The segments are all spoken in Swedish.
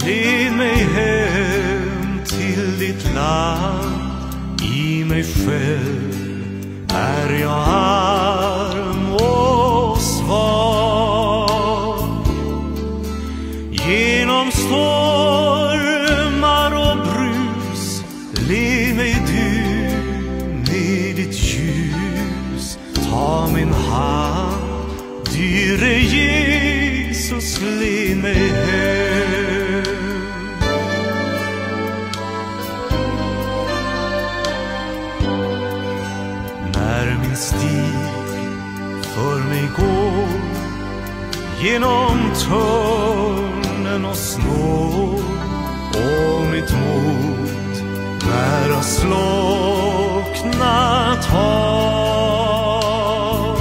Led mig hem till ditt land. I mig själv är jag arm och svag. Genom stormar och brus led mig du med ditt ljus. Ta min hand, dyre Jesus, led mig hem. När min stig för mig går genom törnen och snår, och mitt mod nära slocknat har,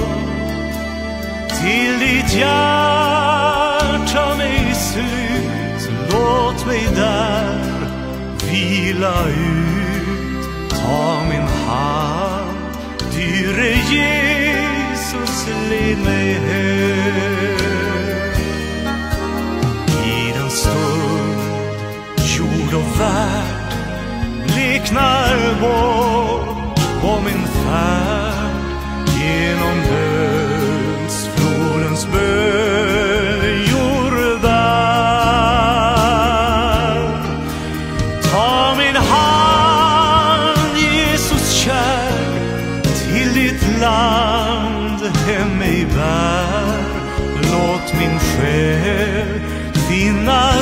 till ditt hjärta mig slut, låt mig där vila ut. Ta min hand, dyre Jesus, led mig hem. I den stund jord och värld bleknar bort, och min färd genom dödsflodens böljor bär. Ta min hand, Jesus kär, till ditt land hem mig bär. Låt min själ finna